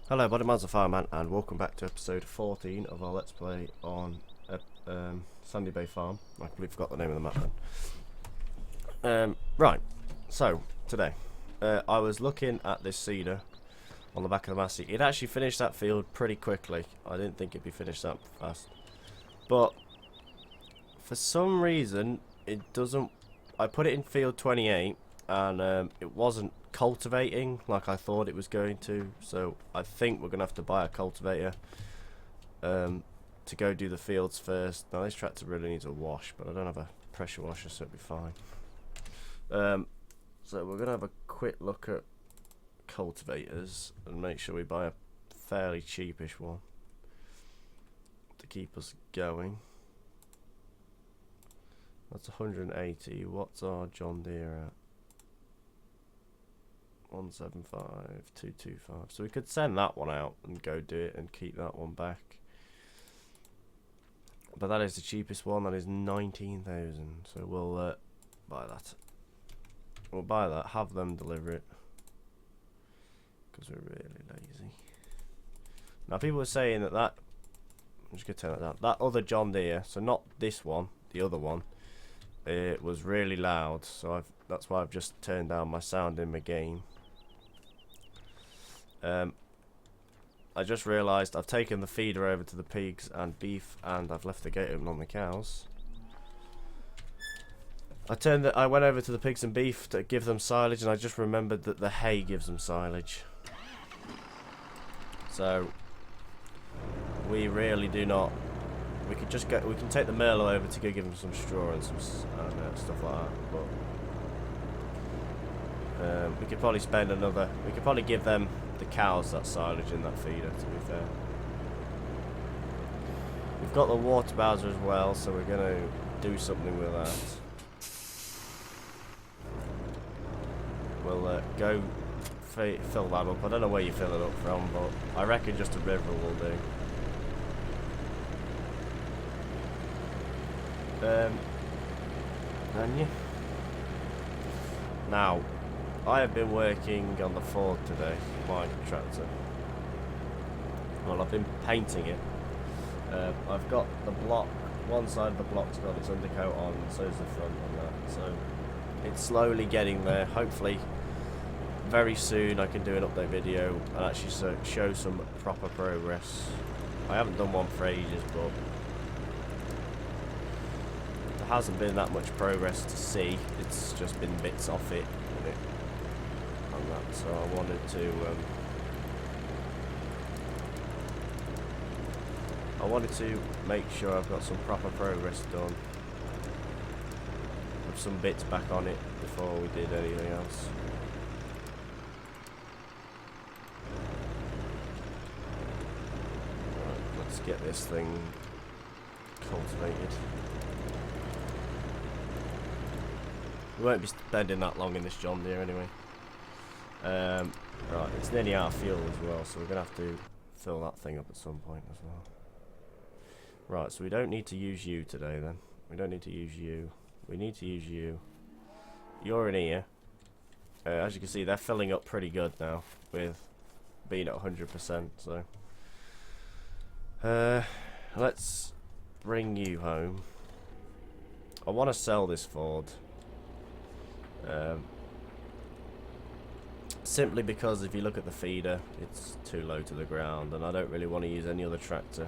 Hello, Bodyman's a Fireman, and welcome back to episode 14 of our Let's Play on Sandy Bay Farm. I completely forgot the name of the map then. Right, so today I was looking at this cedar on the back of the Massey. It actually finished that field pretty quickly. I didn't think it'd be finished that fast, but for some reason it doesn't. I put it in field 28 and it wasn't cultivating like I thought it was going to, so I think we're gonna have to buy a cultivator to go do the fields first. Now this tractor really needs a wash, but I don't have a pressure washer, so it'll be fine. So we're gonna have a quick look at cultivators and make sure we buy a fairly cheapish one to keep us going. That's 180. What's our John Deere at? 175, 225. So we could send that one out and go do it and keep that one back. But that is the cheapest one. That is 19,000. So we'll buy that. We'll buy that. Have them deliver it because we're really lazy. Now people were saying that I'm just gonna turn it down. That other John Deere, so not this one, the other one, it was really loud. So that's why I've just turned down my sound in my game. I just realised I've taken the feeder over to the pigs and beef, and I've left the gate open on the cows. I went over to the pigs and beef to give them silage, and I just remembered that the hay gives them silage. So we really do not. We could just go. We can take the Merlot over to go give them some straw and some stuff like that. But we could probably spend another. We could probably give them the cows that silage in that feeder, to be fair. We've got the water bowser as well, so we're going to do something with that. We'll go fill that up. I don't know where you fill it up from, but I reckon just a river will do. And yeah. Now, I have been working on the Ford today, my tractor. Well, I've been painting it. I've got the block, one side of the block's got its undercoat on, and so's the front on that. So it's slowly getting there. Hopefully, very soon I can do an update video and actually show some proper progress. I haven't done one for ages, but there hasn't been that much progress to see. It's just been bits off it. That, so I wanted to make sure I've got some proper progress done with some bits back on it before we did anything else. Right, let's get this thing cultivated. We won't be spending that long in this John Deere anyway. Right, it's nearly out of fuel as well, so we're going to have to fill that thing up at some point as well. Right, so we don't need to use you today then. We don't need to use you. We need to use you. You're in here. As you can see, they're filling up pretty good now with being at 100%, so let's bring you home. I want to sell this Ford. Simply because if you look at the feeder, it's too low to the ground, and I don't really want to use any other tractor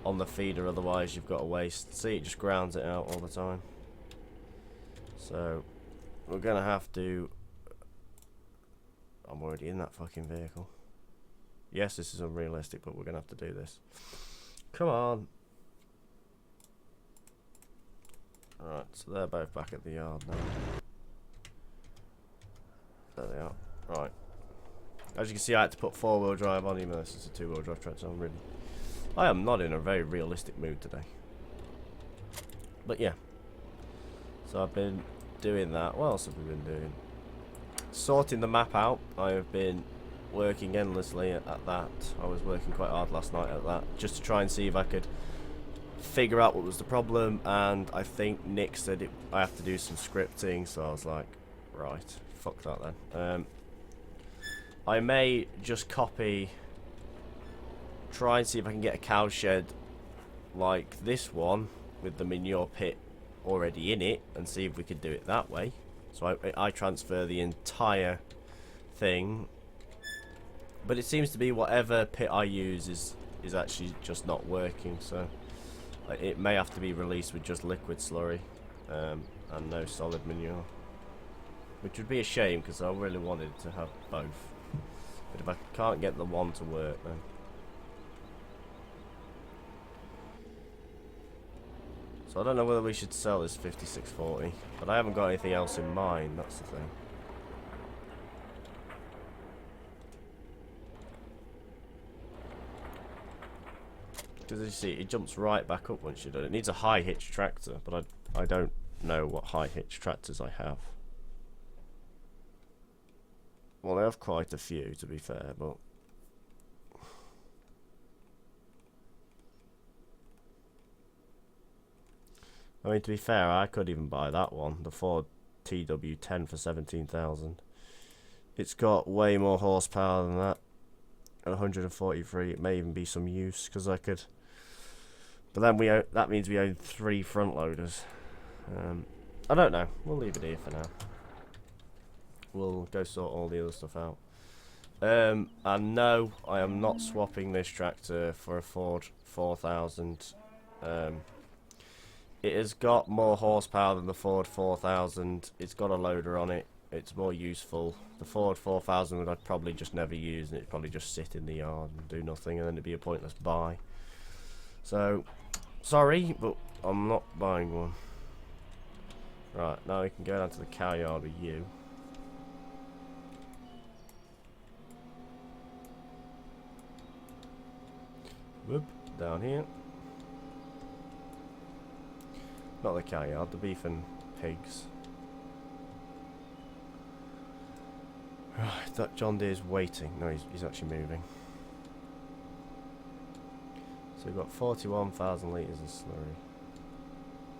on the feeder, otherwise you've got to waste. See, it just grounds it out all the time. So we're going to have to... I'm already in that fucking vehicle. Yes, this is unrealistic, but we're going to have to do this. Come on. Alright, so they're both back at the yard now. There they are. Right. As you can see, I had to put 4-wheel drive on, even though this is a 2-wheel drive tractor. I am not in a very realistic mood today. But yeah. So I've been doing that. What else have we been doing? Sorting the map out. I have been working endlessly at that. I was working quite hard last night at that, just to try and see if I could figure out what was the problem. And I think Nick said I have to do some scripting, so I was like, right. Fuck that then. I may just copy, try and see if I can get a cow shed like this one with the manure pit already in it, and see if we could do it that way. So I transfer the entire thing, but it seems to be whatever pit I use is actually just not working, so it may have to be released with just liquid slurry and no solid manure, which would be a shame because I really wanted to have both. But if I can't get the one to work, then so I don't know whether we should sell this 5640, but I haven't got anything else in mind, that's the thing. Because as you see, it jumps right back up once you're done. It needs a high hitch tractor, but I don't know what high hitch tractors I have. Well, I have quite a few, to be fair, but I mean, to be fair, I could even buy that one, the Ford TW10 for 17,000. It's got way more horsepower than that. At 143, it may even be some use because I could. But then that means we own 3 front loaders. I don't know. We'll leave it here for now. We'll go sort all the other stuff out. And no, I am not swapping this tractor for a Ford 4000. It has got more horsepower than the Ford 4000. It's got a loader on it. It's more useful. The Ford 4000 would I'd probably just never use, and it'd probably just sit in the yard and do nothing, and then it'd be a pointless buy. So, sorry, but I'm not buying one. Right, now we can go down to the cow yard with you. Whoop, down here. Not the cow yard, the beef and pigs. Right, that John Deere's waiting. No, he's actually moving. So we've got 41,000 litres of slurry.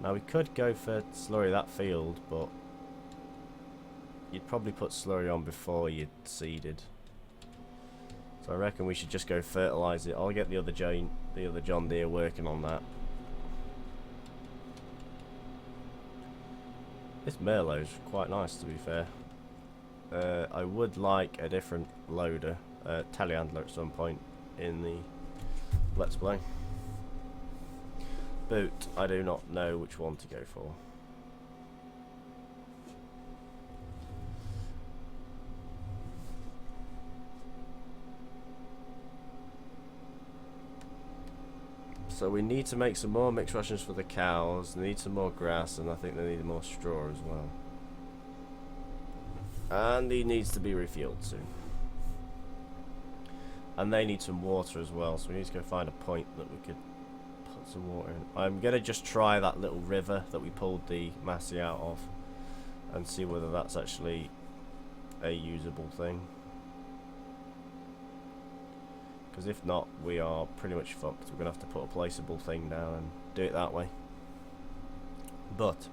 Now we could go for slurry that field, but you'd probably put slurry on before you'd seeded. So I reckon we should just go fertilise it. I'll get the other John Deere working on that. This Merlot's quite nice, to be fair. I would like a different loader, telehandler at some point in the Let's Play. But I do not know which one to go for. So we need to make some more mixed rations for the cows, they need some more grass, and I think they need more straw as well. And he needs to be refueled soon. And they need some water as well, so we need to go find a point that we could put some water in. I'm going to just try that little river that we pulled the Massey out of and see whether that's actually a usable thing. Because if not, we are pretty much fucked. We're going to have to put a placeable thing down and do it that way. But.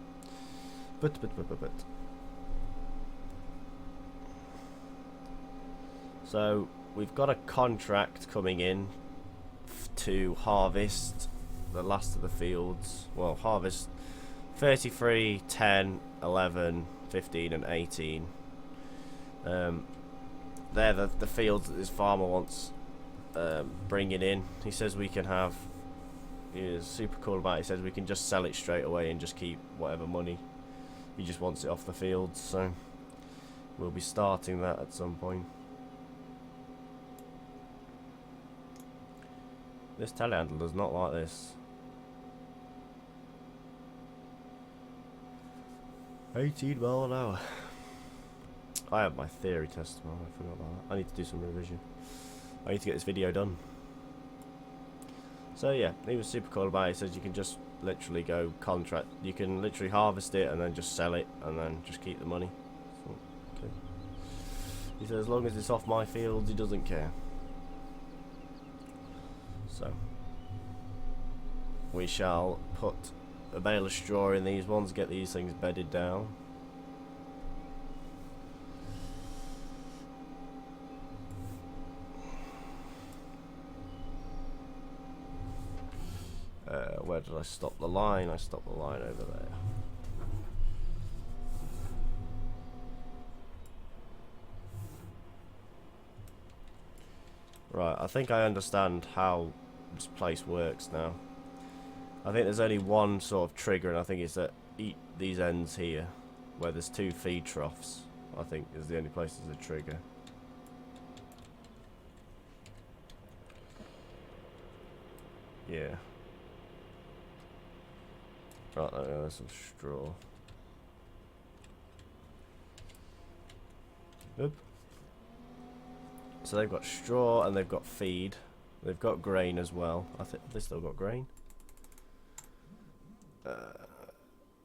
So, we've got a contract coming in to harvest the last of the fields. Well, harvest 33, 10, 11, 15 and 18. They're the fields that this farmer wants bringing in. He says we can have, he is super cool about it, he says we can just sell it straight away and just keep whatever money. He just wants it off the fields, so we'll be starting that at some point. This telehandler does not like this. 18 mile an hour. I have my theory test tomorrow, I forgot about that. I need to do some revision. I need to get this video done. So yeah, he was super cool about it. He says you can just literally go contract. You can literally harvest it and then just sell it and then just keep the money. So, okay. He says as long as it's off my fields, he doesn't care. So we shall put a bale of straw in these ones, get these things bedded down. Where did I stop the line? I stopped the line over there. Right, I think I understand how this place works now. I think there's only one sort of trigger, and I think it's at these ends here, where there's 2 feed troughs. I think is the only place there's a trigger. Yeah. Right, there's some straw. Oop. So they've got straw and they've got feed. They've got grain as well. I think they still got grain.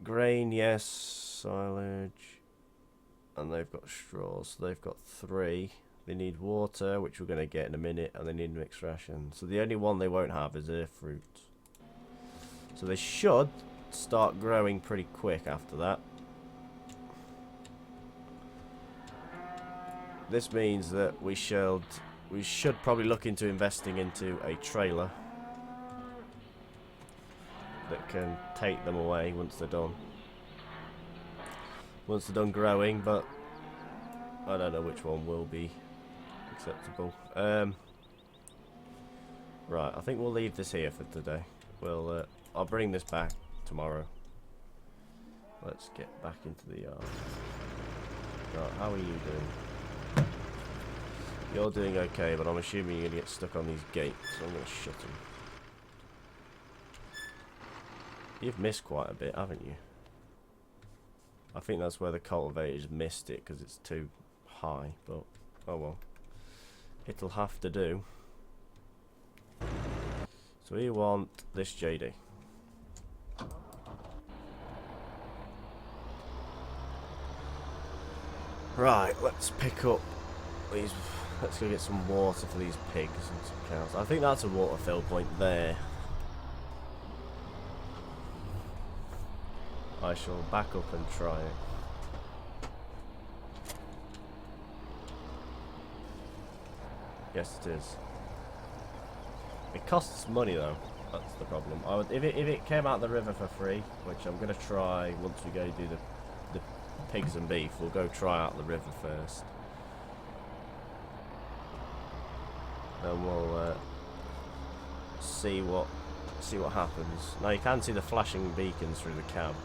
Grain, yes. Silage. And they've got straw. So they've got 3. They need water, which we're going to get in a minute. And they need mixed ration. So the only one they won't have is earth fruit. So they should start growing pretty quick after that. This means that we should probably look into investing into a trailer that can take them away once they're done. Once they're done growing, but I don't know which one will be acceptable. Right, I think we'll leave this here for today. I'll bring this back tomorrow. Let's get back into the yard. Right, how are you doing? You're doing okay, but I'm assuming you're going to get stuck on these gates, so I'm going to shut them. You've missed quite a bit, haven't you? I think that's where the cultivators missed it, because it's too high, but oh well. It'll have to do. So we want this JD. Right, let's pick up these. Let's go get some water for these pigs and some cows. I think that's a water fill point there. I shall back up and try it. Yes, it is. It costs money though. That's the problem. If it came out the river for free, which I'm gonna try once we go do the pigs and beef, we'll go try out the river first. Then we'll see what happens. Now you can see the flashing beacons through the cab.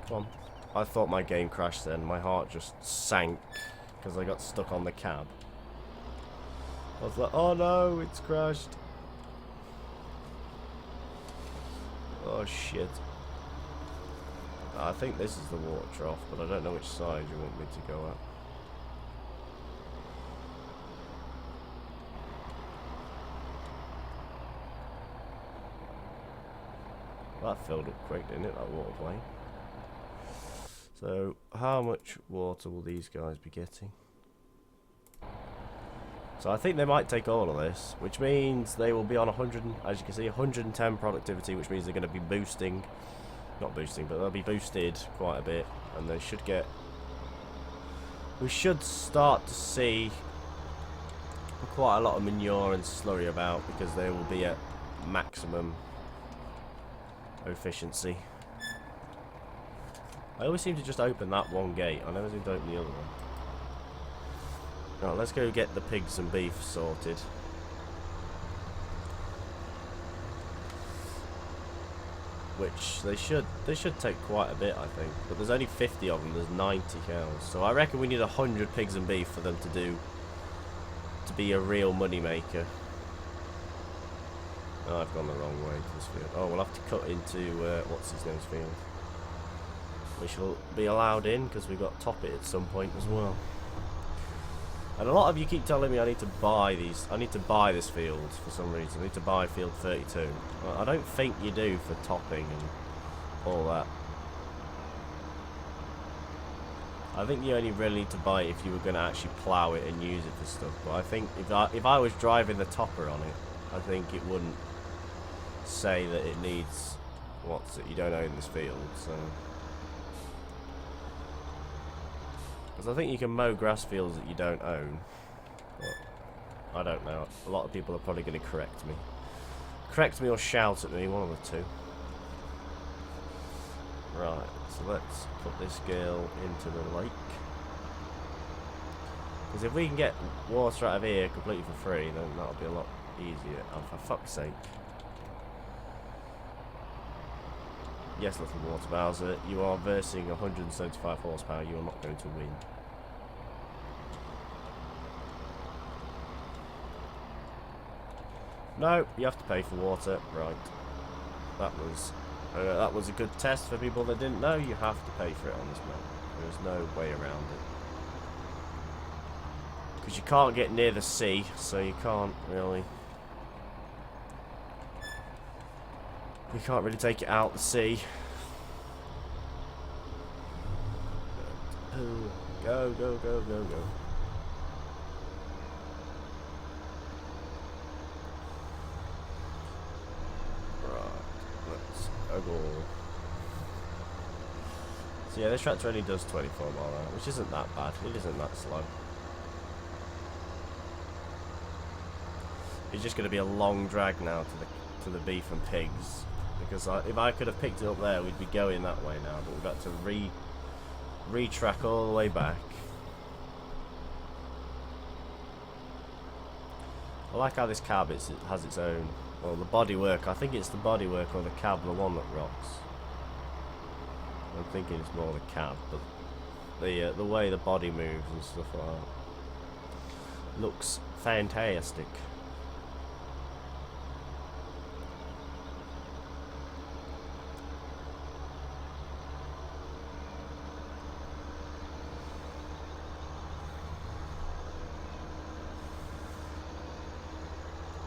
Come on. I thought my game crashed then. My heart just sank because I got stuck on the cab. I was like, oh no, it's crashed. Oh shit. I think this is the water trough, but I don't know which side you want me to go at. That filled up quick, didn't it, that water plane? So, how much water will these guys be getting? So I think they might take all of this, which means they will be on 100, as you can see, 110 productivity, which means they're going to be boosting, not boosting, but they'll be boosted quite a bit, and they should get, we should start to see quite a lot of manure and slurry about, because they will be at maximum efficiency. I always seem to just open that one gate, I never seem to open the other one. Right, let's go get the pigs and beef sorted. Which they should take quite a bit, I think. But there's only 50 of them, there's 90 cows. So I reckon we need 100 pigs and beef for them to be a real money maker. Oh, I've gone the wrong way to this field. Oh, we'll have to cut into what's his name's field. We shall be allowed in because we've got to top it at some point as well. And a lot of you keep telling me I need to buy these. I need to buy this field for some reason. I need to buy field 32. Well, I don't think you do for topping and all that. I think you only really need to buy it if you were going to actually plough it and use it for stuff. But I think if I was driving the topper on it, I think it wouldn't say that it needs. what's it? You don't own this field, so. Because I think you can mow grass fields that you don't own. But I don't know. A lot of people are probably going to correct me. Correct me or shout at me, one of the two. Right, so let's put this girl into the lake. Because if we can get water out of here completely for free, then that'll be a lot easier. Oh, for fuck's sake. Yes, little water Bowser, you are versing 175 horsepower. You are not going to win. No, you have to pay for water. Right. That was a good test for people that didn't know. You have to pay for it on this map. There's no way around it. Because you can't get near the sea, so you can't really... You can't really take it out the sea. Go, go, go, go, go. So yeah, this tractor only does 24 mile an hour, which isn't that bad. It isn't that slow. It's just going to be a long drag now to the beef and pigs, because if I could have picked it up there, we'd be going that way now. But we've got to retrack all the way back. I like how this cab has its own. Well, the bodywork, I think it's the bodywork or the cab, the one that rocks. I'm thinking it's more the cab, but the way the body moves and stuff like that looks fantastic.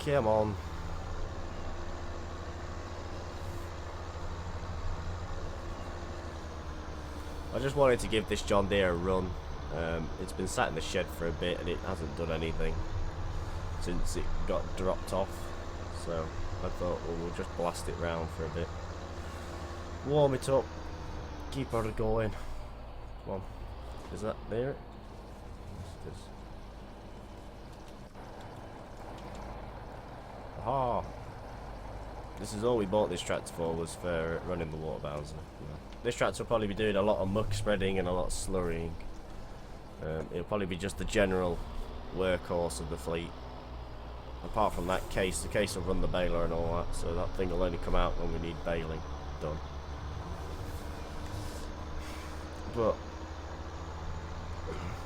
Come on. I just wanted to give this John Deere a run. It's been sat in the shed for a bit and it hasn't done anything since it got dropped off. So I thought, well, we'll just blast it round for a bit. Warm it up. Keep her going. Come on. Is that near it? Yes, it is. Aha! This is all we bought this tractor for, was for running the water Bowser. Yeah. This tractor will probably be doing a lot of muck spreading and a lot of slurrying. It'll probably be just the general workhorse of the fleet. Apart from that case, the case will run the baler and all that, so that thing will only come out when we need baling done. But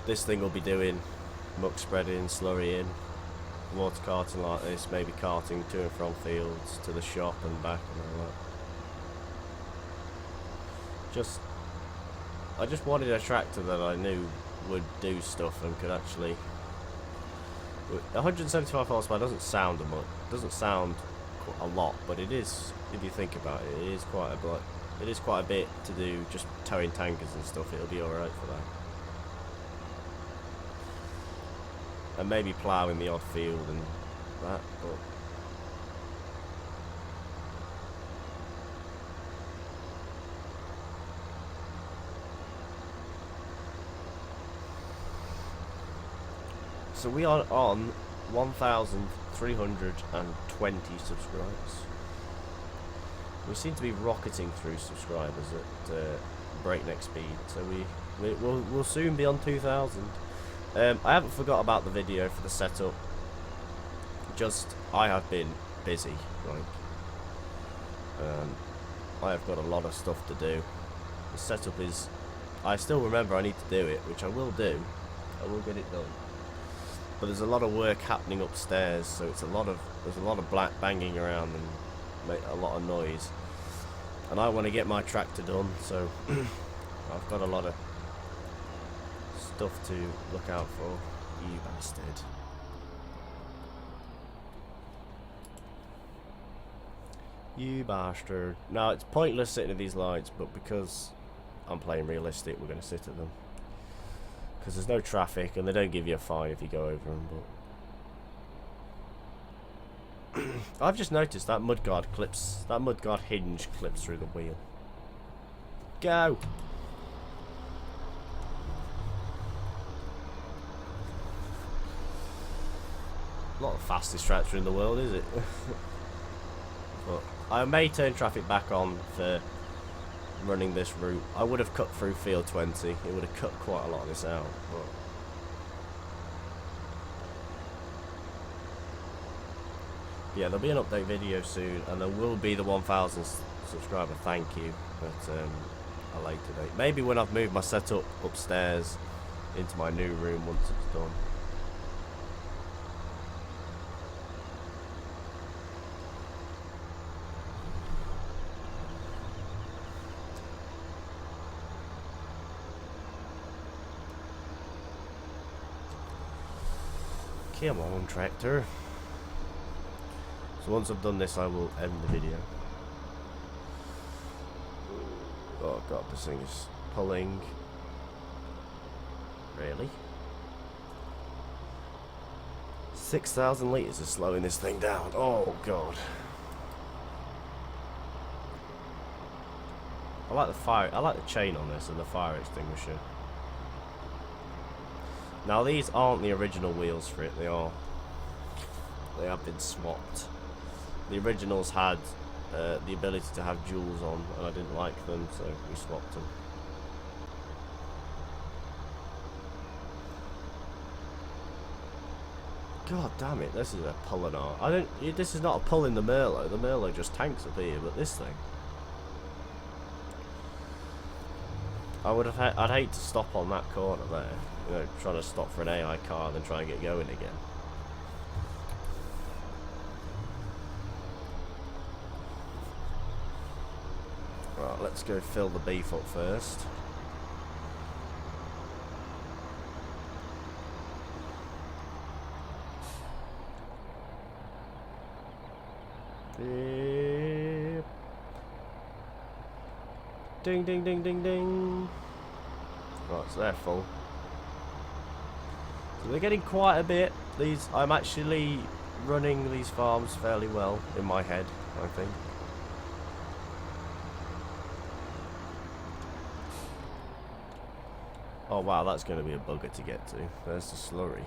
this thing will be doing muck spreading, slurrying, water carting like this, maybe carting to and from fields to the shop and back and all that. I just wanted a tractor that I knew would do stuff and could actually. 175 horsepower doesn't sound doesn't sound a lot, but it is, if you think about it. It is quite a bit. It is quite a bit to do just towing tankers and stuff. It'll be all right for that. And maybe ploughing the odd field and that, but so we are on 1,320 subscribers. We seem to be rocketing through subscribers at breakneck speed, so we'll soon be on 2,000. I haven't forgot about the video for the setup. Just I have been busy. Like, I have got a lot of stuff to do. The setup is. I still remember I need to do it, which I will do. I will get it done. But there's a lot of work happening upstairs, so there's a lot of black banging around and make a lot of noise. And I want to get my tractor done, so I've got a lot of stuff to look out for. You bastard. You bastard. Now, it's pointless sitting at these lights, but because I'm playing realistic, we're going to sit at them. Because there's no traffic, and they don't give you a fine if you go over them, but I've just noticed that mudguard hinge clips through the wheel. Go! Not the fastest tractor in the world, is it? But I may turn traffic back on for running this route. I would have cut through field 20. It would have cut quite a lot of this out. But yeah, there'll be an update video soon, and there will be the 1,000 subscriber thank you at a later date. Maybe when I've moved my setup upstairs into my new room once it's done. Come on, tractor. So once I've done this, I will end the video. Oh god, this thing is pulling. Really? 6,000 litres is slowing this thing down. Oh god. I like the fire. I like the chain on this and the fire extinguisher. Now these aren't the original wheels for it. They have been swapped. The originals had the ability to have jewels on, and I didn't like them, so we swapped them. God damn it! This is a pulling art. This is not a pull in the Merlot. The Merlot just tanks up here, but this thing. I'd hate to stop on that corner there. You know, trying to stop for an AI car, then try and get going again. Right, let's go fill the beef up first. Yep. Ding, ding, ding, ding, ding. Right, so they're full. So they're getting quite a bit. I'm actually running these farms fairly well in my head, I think. Oh wow, that's going to be a bugger to get to. There's the slurry.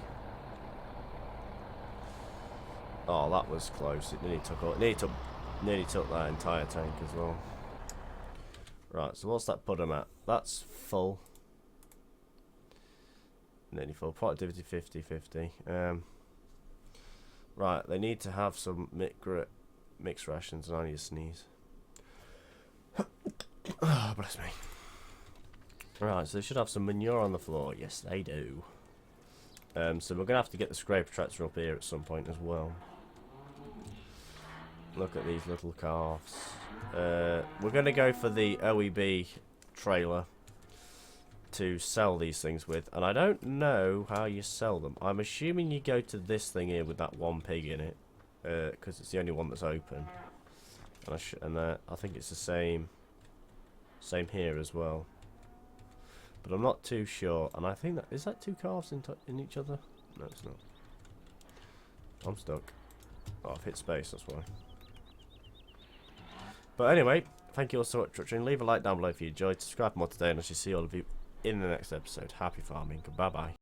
Oh, that was close. It nearly took that entire tank as well. Right, so what's that put them at? That's full. Nearly full. Productivity 50-50. Right, they need to have some mixed rations, and I need to sneeze. Oh, bless me. Right, so they should have some manure on the floor. Yes, they do. So we're going to have to get the scraper tractor up here at some point as well. Look at these little calves. We're going to go for the OEB trailer to sell these things with, and I don't know how you sell them. I'm assuming you go to this thing here with that one pig in it, because it's the only one that's open. And I think it's the same here as well. But I'm not too sure, and I think that is that two calves in each other? No, it's not. I'm stuck. Oh, I've hit space, that's why. But anyway, thank you all so much for watching. Leave a like down below if you enjoyed. Subscribe for more today, and I shall see all of you in the next episode. Happy farming. Bye bye.